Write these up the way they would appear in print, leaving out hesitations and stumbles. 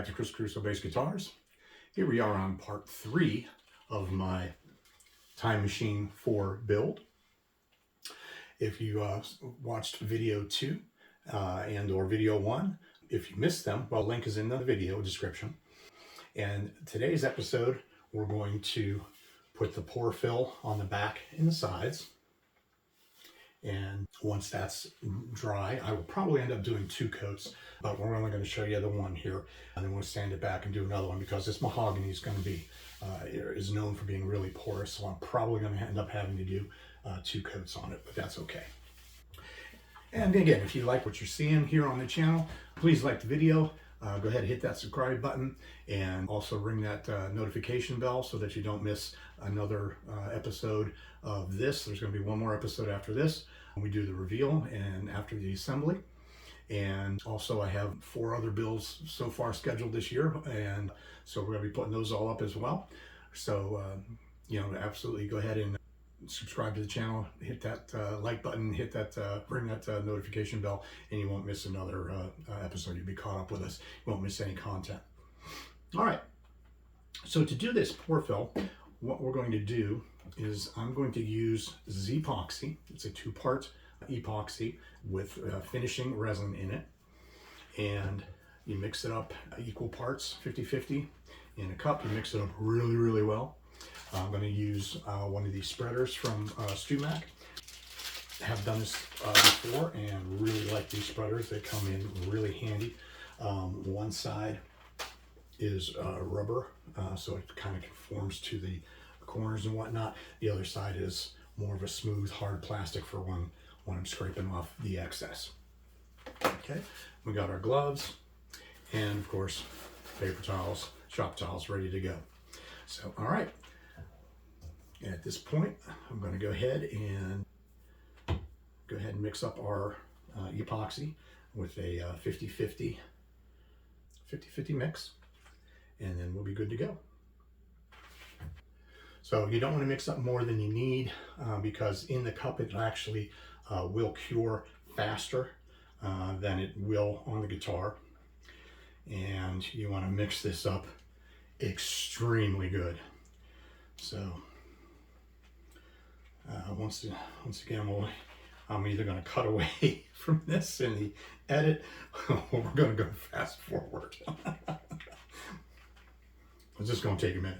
back to Chris Crusoe Bass Guitars. Here we are on part 3 of my Time Machine 4 build. If you watched video 2 and or video 1, if you missed them, well, link is in the video description. And today's episode, we're going to put the Pore fill on the back and the sides. And once that's dry, I will probably end up doing 2 coats, but we're only going to show you the one here, and then we'll sand it back and do another one because this mahogany is going to be is known for being really porous, so I'm probably going to end up having to do 2 coats on it, but that's okay. And again, if you like what you're seeing here on the channel, please like the video. Go ahead and hit that subscribe button and also ring that notification bell so that you don't miss another episode of this. There's going to be one more episode after this when we do the reveal and after the assembly. And also I have 4 other builds so far scheduled this year, and so we're going to be putting those all up as well. So you know, absolutely go ahead and subscribe to the channel, hit that like button, hit that ring that notification bell, and you won't miss another episode. You'll be caught up with us. You won't miss any content. All right, so to do this Pore fill, what we're going to do is I'm going to use Z-epoxy. It's a 2-part epoxy with finishing resin in it, and you mix it up equal parts, 50-50 in a cup. You mix it up really well. I'm going to use one of these spreaders from StuMac. I have done this before and really like these spreaders. They come in really handy. One side is rubber, so it kind of conforms to the corners and whatnot. The other side is more of a smooth, hard plastic for when I'm scraping off the excess. Okay, we got our gloves and of course paper towels, shop towels ready to go. So, all right. At this point, I'm going to go ahead and mix up our epoxy with a 50-50 mix, and then we'll be good to go. So you don't want to mix up more than you need because in the cup it actually will cure faster than it will on the guitar, and you want to mix this up extremely good. So once again, I'm either going to cut away from this in the edit, or we're going to go fast forward. It's just going to take a minute.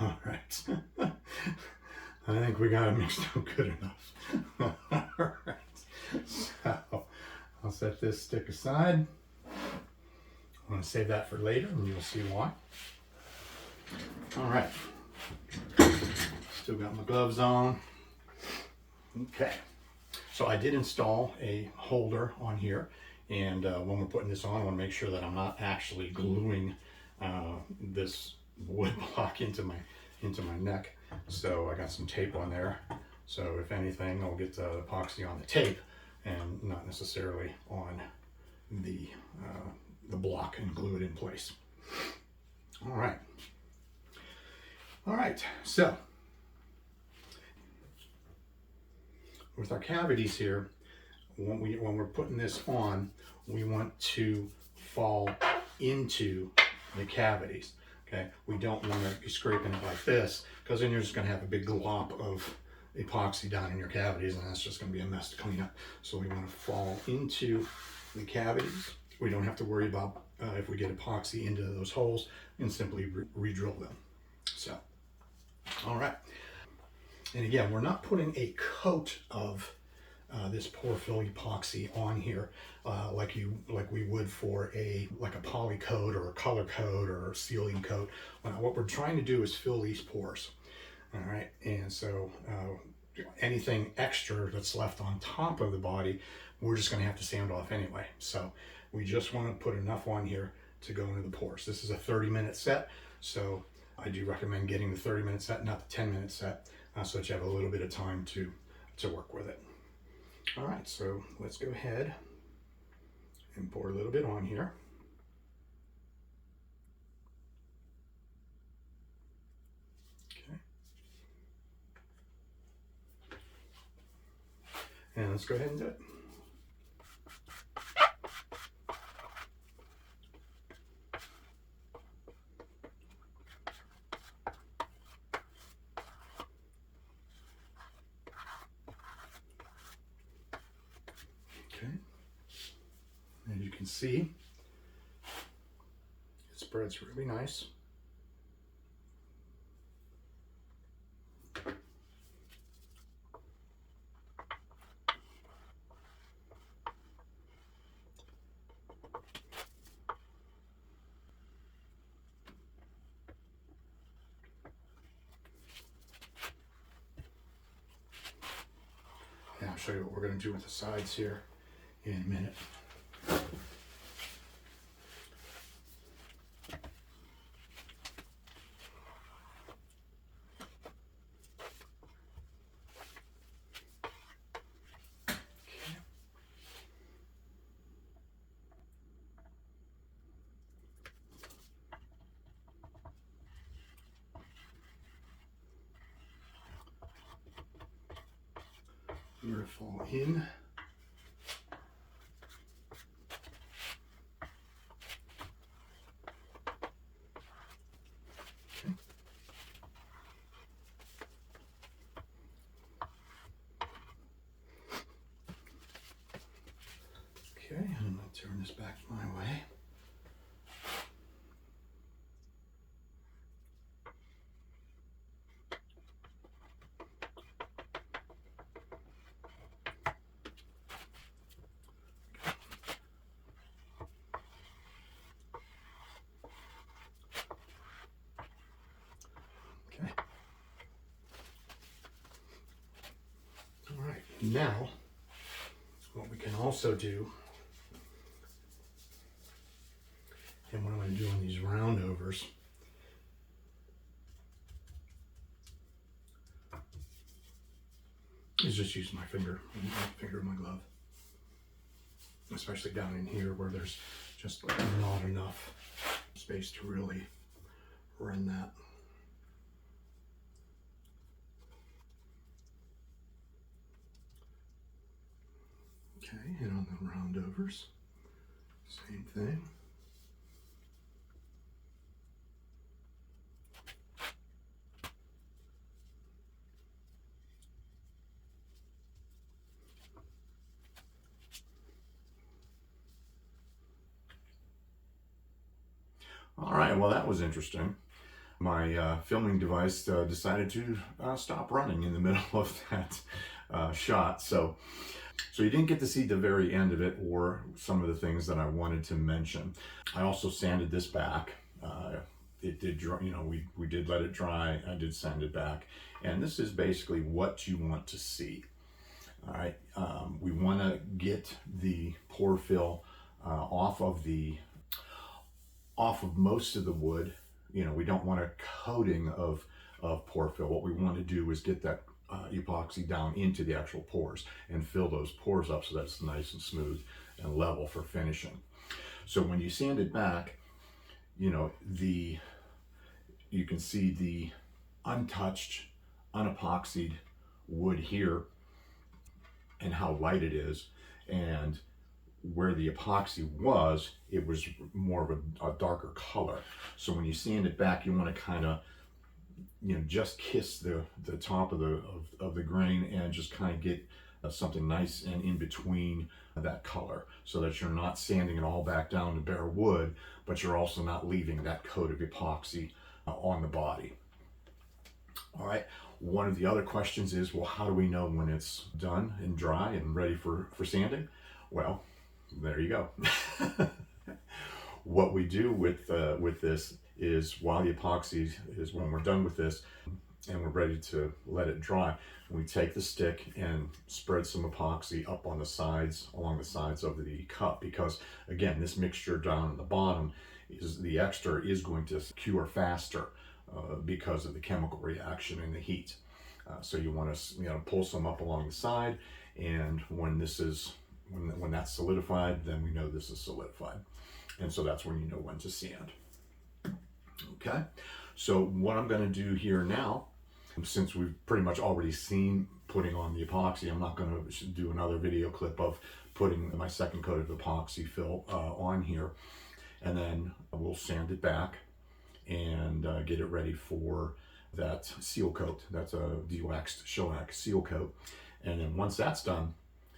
All right. I think we got it mixed up good enough. All right. So I'll set this stick aside. I'm going to save that for later, and you'll see why. All right. Still got my gloves on. Okay. So I did install a holder on here, and when we're putting this on, I want to make sure that I'm not actually gluing this wood block into my neck. So I got some tape on there, so if anything I'll get the epoxy on the tape and not necessarily on the block and glue it in place. All right, so with our cavities here, when we're putting this on, we want to fall into the cavities. Okay, we don't want to be scraping it like this, because then you're just going to have a big glop of epoxy down in your cavities, and that's just going to be a mess to clean up. So we want to fall into the cavities. We don't have to worry about if we get epoxy into those holes, and simply re-drill them. So, all right. And again, we're not putting a coat of this Pore fill epoxy on here like we would for a poly coat or a color coat or a sealing coat. What we're trying to do is fill these pores. All right, and so anything extra that's left on top of the body, we're just going to have to sand off anyway. So we just want to put enough on here to go into the pores. This is a 30-minute set, so I do recommend getting the 30-minute set, not the 10-minute set, so that you have a little bit of time to work with it. All right, so let's go ahead and pour a little bit on here. Okay. And let's go ahead and do it. Okay. As you can see, it spreads really nice. And I'll show you what we're going to do with the sides here in a minute. We're going to fall in. Okay, and I'm going to turn this back my way. Okay. All right, now what we can also do, and what I'm going to do on these round overs, is just use my finger of my glove, especially down in here where there's just not enough space to really run that. Okay, and on the round overs, same thing. All right, well, that was interesting. My filming device decided to stop running in the middle of that shot. So you didn't get to see the very end of it or some of the things that I wanted to mention. I also sanded this back. It did dry, you know, we did let it dry. I did sand it back. And this is basically what you want to see. All right, we want to get the pore fill off of most of the wood. You know, we don't want a coating of pore fill. What we want to do is get that epoxy down into the actual pores and fill those pores up so that's nice and smooth and level for finishing. So when you sand it back, you know, you can see the untouched, unepoxied wood here and how light it is, and where the epoxy was, it was more of a darker color. So when you sand it back, you want to kind of, you know, just kiss the top of the grain and just kind of get something nice and in between that color, so that you're not sanding it all back down to bare wood, but you're also not leaving that coat of epoxy on the body. All right. One of the other questions is, well, how do we know when it's done and dry and ready for sanding? Well, there you go. What we do with this is, while the epoxy is, when we're done with this, and we're ready to let it dry, we take the stick and spread some epoxy up on the sides, along the sides of the cup, because again, this mixture down at the bottom is the extra is going to cure faster because of the chemical reaction and the heat. So you want to pull some up along the side, and when this is when that's solidified, then we know this is solidified, and so that's when you know when to sand. Okay, so what I'm going to do here now, since we've pretty much already seen putting on the epoxy, I'm not going to do another video clip of putting my second coat of epoxy fill on here, and then we'll sand it back and get it ready for that seal coat. That's a de-waxed shellac seal coat, and then once that's done,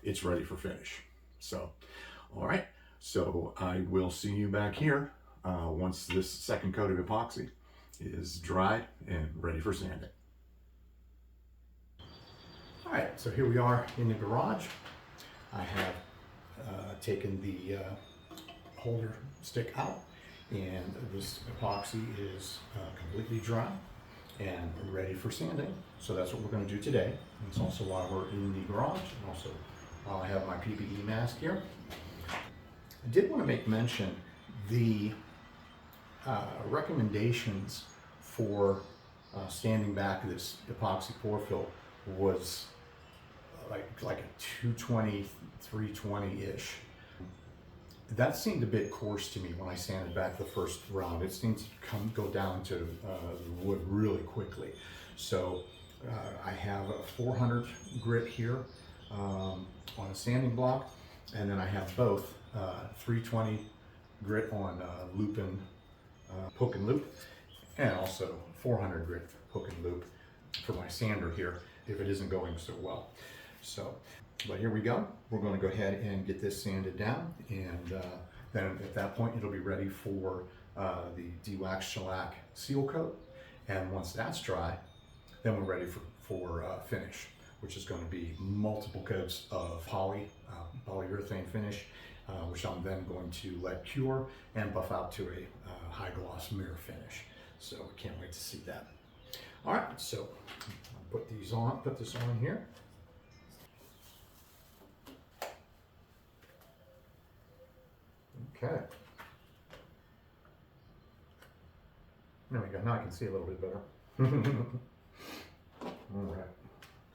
it's ready for finish. So, all right, so I will see you back here once this second coat of epoxy is dried and ready for sanding. All right, so here we are in the garage. I have taken the holder stick out, and this epoxy is completely dry and ready for sanding. So that's what we're going to do today. And it's also while we're in the garage, and also while I have my PPE mask here. I did want to make mention the recommendations for sanding back this epoxy pore fill was like a 220, 320-ish. That seemed a bit coarse to me when I sanded back the first round. It seemed to go down to the wood really quickly. So I have a 400 grit here on a sanding block, and then I have both 320 grit on loop and hook and loop, and also 400 grit hook and loop for my sander here if it isn't going so well. So, but here we go. We're going to go ahead and get this sanded down, and then at that point it'll be ready for the de-waxed shellac seal coat. And once that's dry, then we're ready for finish, which is going to be multiple coats of polyurethane finish, which I'm then going to let cure and buff out to a high gloss mirror finish. So we can't wait to see that. All right, so I'll put this on here. Okay. There we go. Now I can see a little bit better. All right.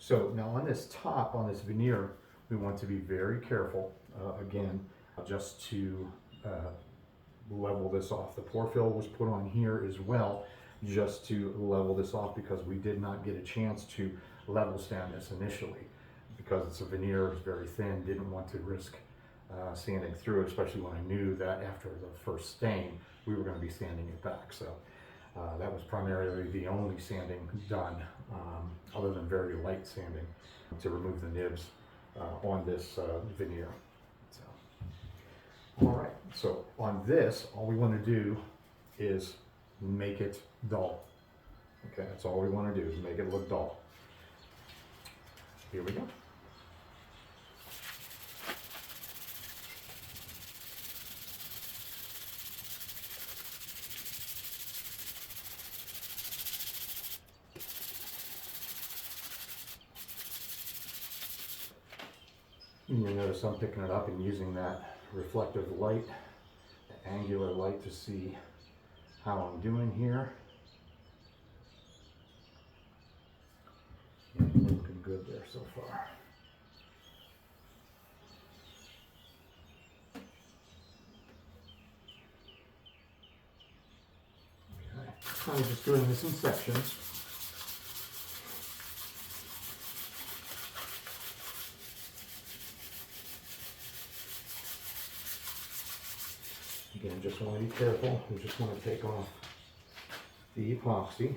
So now on this top, on this veneer, we want to be very careful, again, just to level this off. The pore fill was put on here as well, just to level this off, because we did not get a chance to level sand this initially. Because it's a veneer, it's very thin, didn't want to risk sanding through it, especially when I knew that after the first stain, we were going to be sanding it back. So that was primarily the only sanding done, other than very light sanding, to remove the nibs on this veneer. So, all right, so on this, all we want to do is make it dull. Okay, that's all we want to do, is make it look dull. Here we go. And you'll notice I'm picking it up and using that reflective light, the angular light, to see how I'm doing here. Yeah, looking good there so far. Okay, I'm just doing this in sections. Again, just want to be careful. We just want to take off the epoxy,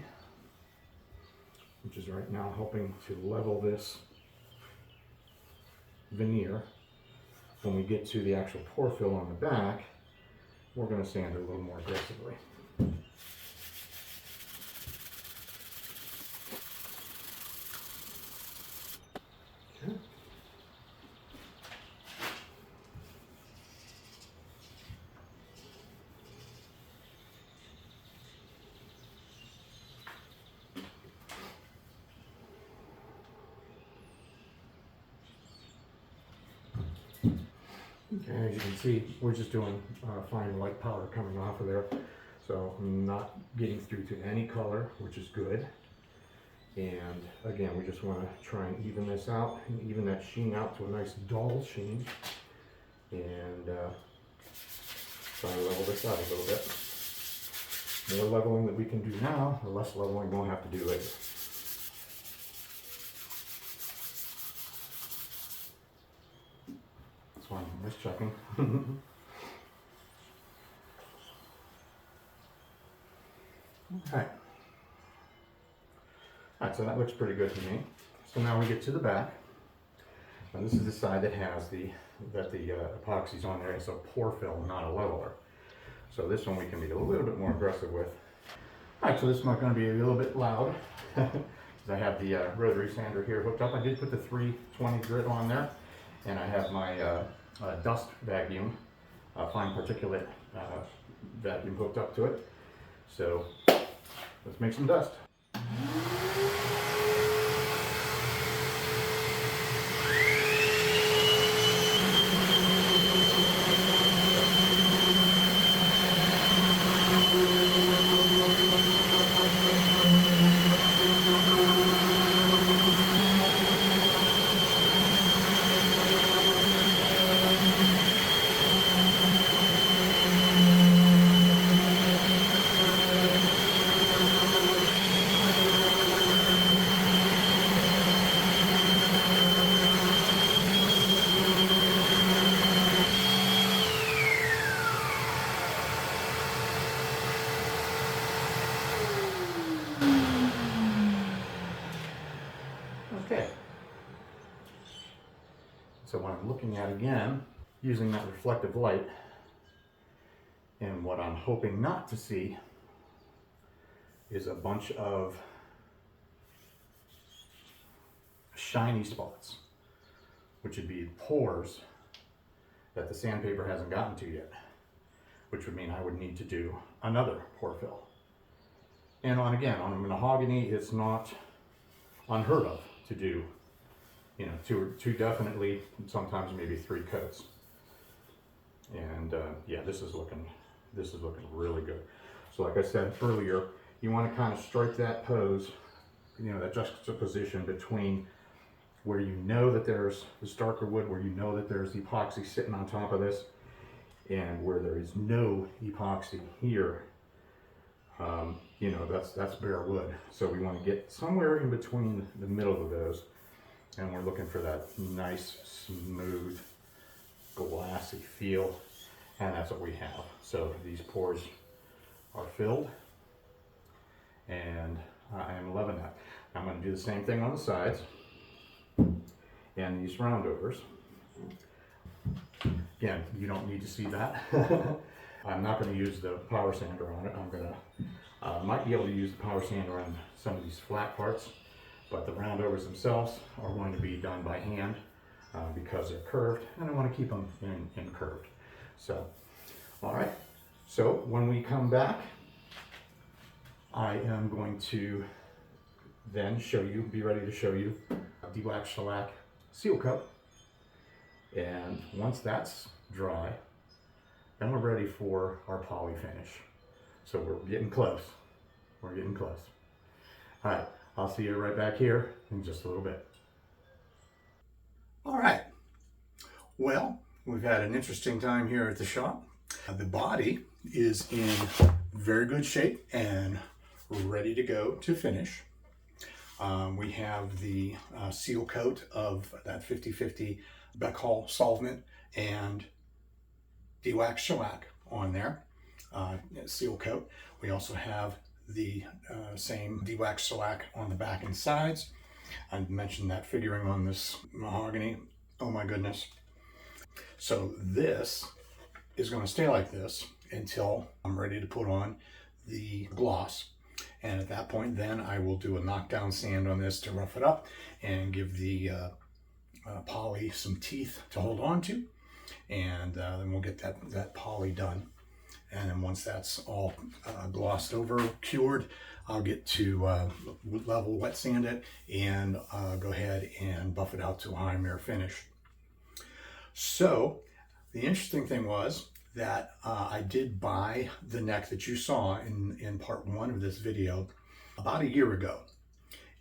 which is right now helping to level this veneer. When we get to the actual pore fill on the back, we're going to sand it a little more aggressively. Okay. And as you can see, we're just doing fine white powder coming off of there. So I'm not getting through to any color, which is good. And again, we just want to try and even this out and even that sheen out to a nice dull sheen. And try to level this out a little bit. More leveling that we can do now, the less leveling we'll have to do later. That's why I'm just checking. Okay. Alright, so that looks pretty good to me. So now we get to the back. And this is the side that has the epoxy's on there. It's a pour fill, not a leveler. So this one we can be a little bit more aggressive with. Alright, so this is not going to be a little bit loud. Because I have the rotary sander here hooked up. I did put the 320 grit on there. And I have my dust vacuum, fine particulate vacuum hooked up to it. So let's make some dust. Okay. So what I'm looking at again, using that reflective light, and what I'm hoping not to see is a bunch of shiny spots, which would be pores that the sandpaper hasn't gotten to yet, which would mean I would need to do another pore fill. And again, on a mahogany, it's not unheard of to do, you know, two definitely, sometimes maybe 3 coats. And yeah, this is looking really good. So like I said earlier, you want to kind of strike that pose, you know, that juxtaposition between where you know that there's this darker wood, where you know that there's epoxy sitting on top of this, and where there is no epoxy here. You know, that's bare wood. So we want to get somewhere in between the middle of those, and we're looking for that nice, smooth, glassy feel, and that's what we have. So these pores are filled, and I am loving that. I'm going to do the same thing on the sides and these roundovers. Again, you don't need to see that. I'm not going to use the power sander on it. I'm going to, might be able to use the power sander on some of these flat parts, but the roundovers themselves are going to be done by hand because they're curved, and I want to keep them in curved. So, all right. So when we come back, I am going to then be ready to show you de-wax shellac seal coat. And once that's dry, then we're ready for our poly finish. So we're getting close. We're getting close. All right, I'll see you right back here in just a little bit. All right. Well, we've had an interesting time here at the shop. The body is in very good shape and ready to go to finish. We have the seal coat of that 50/50 Beckhall solvent and de-wax shellac on there, seal coat. We also have the same de-wax shellac on the back and sides. I mentioned that figuring on this mahogany. Oh my goodness. So this is going to stay like this until I'm ready to put on the gloss. And at that point, then I will do a knockdown sand on this to rough it up and give the poly some teeth to hold on to. And then we'll get that poly done. And then once that's all glossed over, cured, I'll get to level wet sand it and go ahead and buff it out to a high mirror finish. So The interesting thing was that I did buy the neck that you saw in part 1 of this video about a year ago.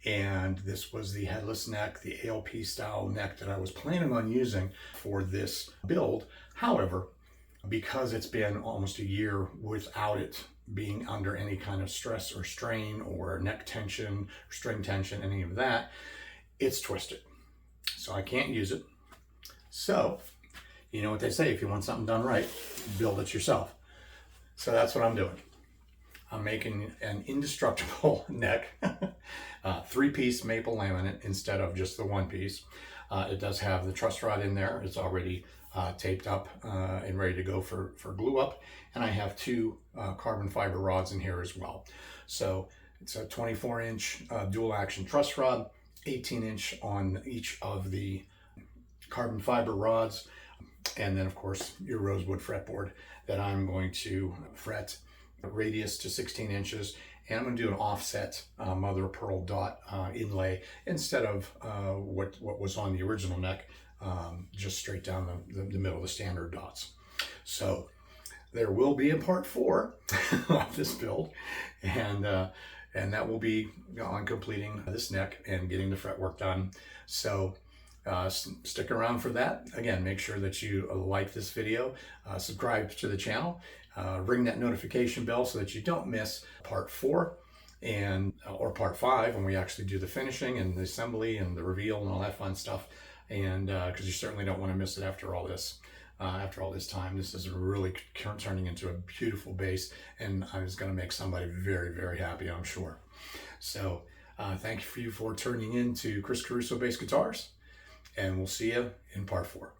And this was the headless neck, the ALP style neck that I was planning on using for this build. However, because it's been almost a year without it being under any kind of stress or strain or neck tension, or string tension, any of that, it's twisted. So I can't use it. So, you know what they say, if you want something done right, build it yourself. So that's what I'm doing. I'm making an indestructible neck, 3-piece maple laminate instead of just the 1-piece. It does have the truss rod in there. It's already taped up and ready to go for glue up. And I have 2 carbon fiber rods in here as well. So it's a 24-inch dual action truss rod, 18-inch on each of the carbon fiber rods. And then of course your rosewood fretboard that I'm going to fret radius to 16 inches, and I'm going to do an offset mother of pearl dot inlay instead of what was on the original neck, just straight down the middle of the standard dots. So there will be a part 4 of this build, and that will be on completing this neck and getting the fretwork done. So stick around for that. Again, make sure that you like this video, subscribe to the channel, ring that notification bell so that you don't miss part 4 and or part 5 when we actually do the finishing and the assembly and the reveal and all that fun stuff. And because you certainly don't want to miss it after all this. After all this time, this is really turning into a beautiful bass, and I was going to make somebody very, very happy, I'm sure. So thank you for tuning in to Chris Caruso Bass Guitars, and we'll see you in part 4.